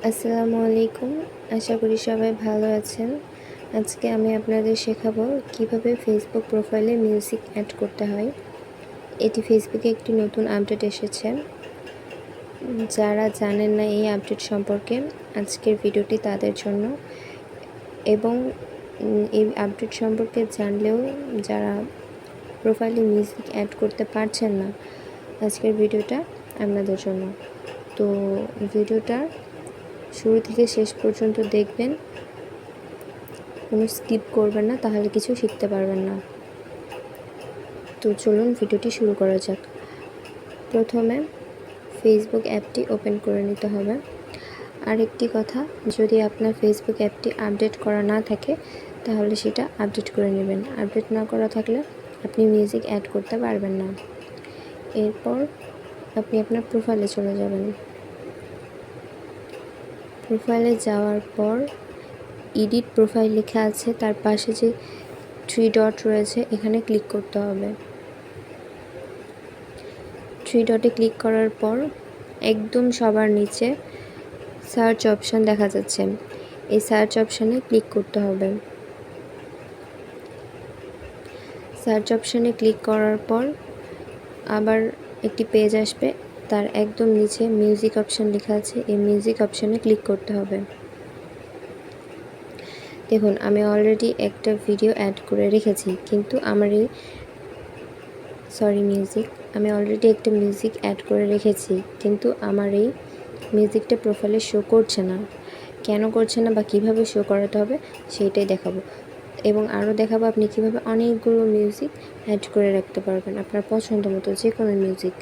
আসসালামু আলাইকুম। আশা করি সবাই ভালো আছেন। আজকে আমি আপনাদের শেখাবো কিভাবে ফেসবুক প্রোফাইলে মিউজিক অ্যাড করতে হয়। এটি ফেসবুকে একটি নতুন আপডেট এসেছে। যারা জানেন না এই আপডেট সম্পর্কে, আজকের ভিডিওটি তাদের জন্য। এবং এই আপডেট সম্পর্কে জানলেও যারা প্রোফাইলে মিউজিক অ্যাড করতে পারছেন না, আজকের ভিডিওটা আপনাদের জন্য। তো ভিডিওটা শুরু থেকে শেষ পর্যন্ত দেখবেন, কোনো স্কিপ করবেন না, তাহলে কিছু শিখতে পারবেন না। তো চলুন ভিডিওটি শুরু করা যাক। প্রথমে ফেসবুক অ্যাপটি ওপেন করে নিতে হবে। আরেকটি কথা, যদি আপনার ফেসবুক অ্যাপটি আপডেট করা না থাকে তাহলে সেটা আপডেট করে নেবেন। আপডেট না করা থাকলে আপনি মিউজিক অ্যাড করতে পারবেন না। এরপর আপনি আপনার প্রোফাইলে চলে যাবেন। প্রোফাইলে যাওয়ার পর এডিট প্রোফাইল লেখা আছে, তার পাশে যে 3 ডট রয়েছে এখানে ক্লিক করতে হবে। 3 ডটে ক্লিক করার পর একদম সবার নিচে সার্চ অপশান দেখা যাচ্ছে, এই সার্চ অপশানে ক্লিক করতে হবে। সার্চ অপশানে ক্লিক করার পর আবার একটি পেজ আসবে, তার একদম নিচে মিউজিক অপশান লেখা আছে, এই মিউজিক অপশানে ক্লিক করতে হবে। দেখুন, আমি অলরেডি একটা ভিডিও অ্যাড করে রেখেছি, কিন্তু আমার এই আমি অলরেডি একটা মিউজিক অ্যাড করে রেখেছি, কিন্তু আমার এই মিউজিকটা প্রোফাইলে শো করছে না। কেন করছে না বা কিভাবে শো করাতে হবে সেইটাই দেখাবো, এবং আরও দেখাবো আপনি কিভাবে অনেকগুলো মিউজিক অ্যাড করে রাখতে পারবেন আপনার পছন্দ মতো যে কোনো মিউজিক।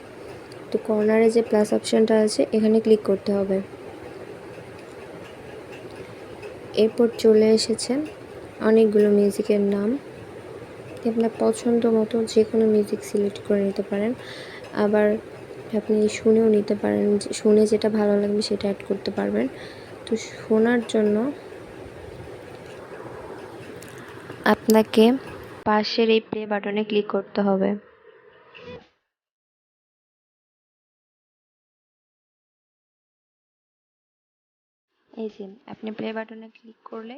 তো কর্নারে যে প্লাস অপশানটা আছে এখানে ক্লিক করতে হবে। এরপর চলে এসেছে অনেকগুলো মিউজিকের নাম। আপনার পছন্দ মতো যে কোনো মিউজিক সিলেক্ট করে নিতে পারেন, আবার আপনি শুনেও নিতে পারেন, শুনে যেটা ভালো লাগবে সেটা অ্যাড করতে পারবেন। তো শোনার জন্য আপনাকে পাশের এই প্লে বাটনে ক্লিক করতে হবে। এই যে আপনি প্লে বাটনে ক্লিক করলে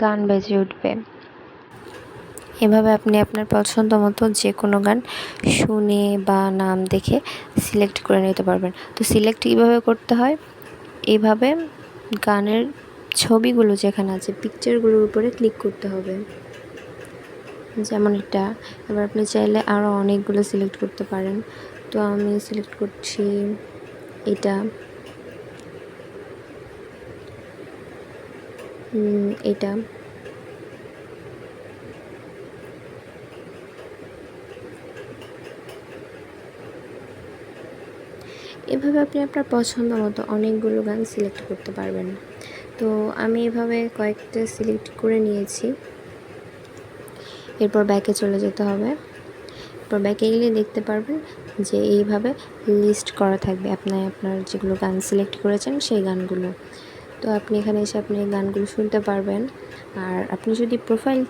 গান বেজে উঠবে। এভাবে আপনি আপনার পছন্দ মতো যে কোনো গান শুনে বা নাম দেখে সিলেক্ট করে নিতে পারবেন। তো সিলেক্ট কীভাবে করতে হয়, এইভাবে গানের ছবিগুলো যেখানে আছে পিকচারগুলোর উপরে ক্লিক করতে হবে, যেমন এটা। এবার আপনি চাইলে আরও অনেকগুলো সিলেক্ট করতে পারেন। তো আমি সিলেক্ট করছি এটা, এটা। এভাবে আপনি আপনার পছন্দ মতো অনেকগুলো গান সিলেক্ট করতে পারবেন। তো আমি এভাবে কয়েকটা সিলেক্ট করে নিয়েছি। এরপর ব্যাকে চলে যেতে হবে। এরপর ব্যাকে গেলে দেখতে পারবেন যে এইভাবে লিস্ট করা থাকবে আপনার যেগুলো গান সিলেক্ট করেছেন সেই গানগুলো। তো আপনি এখানে এসে আপনি গানগুলো শুনতে পারবেন। আর আপনি যদি প্রোফাইল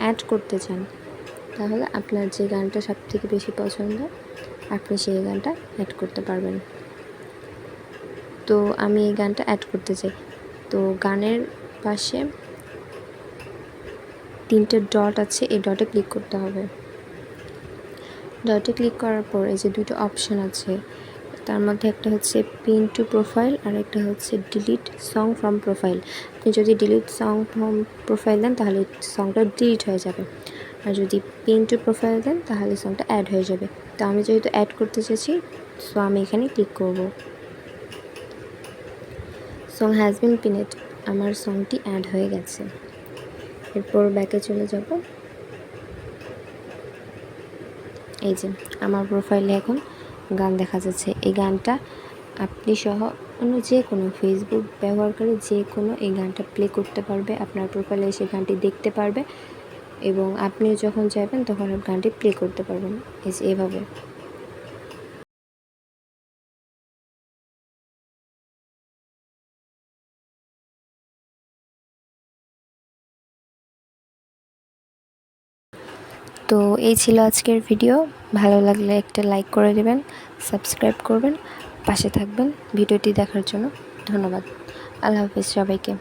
অ্যাড করতে চান তাহলে আপনার যে গানটা সবথেকে বেশি পছন্দ আপনি সেই গানটা অ্যাড করতে পারবেন। তো আমি এই গানটা অ্যাড করতে চাই। তো গানের পাশে 3টে ডট আছে, এই ডটে ক্লিক করতে হবে। ডটে ক্লিক করার পর এই যে 2টো অপশান আছে, তার মধ্যে একটা হচ্ছে পিন টু প্রোফাইল আর একটা হচ্ছে ডিলিট সং ফ্রম প্রোফাইল। আপনি যদি ডিলিট সং ফ্রম প্রোফাইল দেন তাহলে সংটা ডিলিট হয়ে যাবে, আর যদি পিন টু প্রোফাইল দেন তাহলে সংটা অ্যাড হয়ে যাবে। তো আমি যেহেতু অ্যাড করতে চাইছি, সো আমি এখানে ক্লিক করব। সং হ্যাজ বিন পিনেড, আমার সংটি অ্যাড হয়ে গেছে। এরপর ব্যাকে চলে যাব। এই যে আমার প্রোফাইলে এখন গান দেখা যাচ্ছে। এই গানটা আপনি সহ অন্য যে কোনো ফেসবুক ব্যবহারকারী যে কোনো এই গানটা প্লে করতে পারবে, আপনার প্রোফাইলে এসে গানটি দেখতে পারবে, এবং আপনি যখন চাইবেন তখন গানটি প্লে করতে পারবেন। এই যে এভাবে। তো এই ছিল আজকের ভিডিও। ভালো লাগলে একটা লাইক করে দেবেন, সাবস্ক্রাইব করবেন, পাশে থাকবেন। ভিডিওটি দেখার জন্য ধন্যবাদ। আল্লাহ হাফিজ সবাইকে।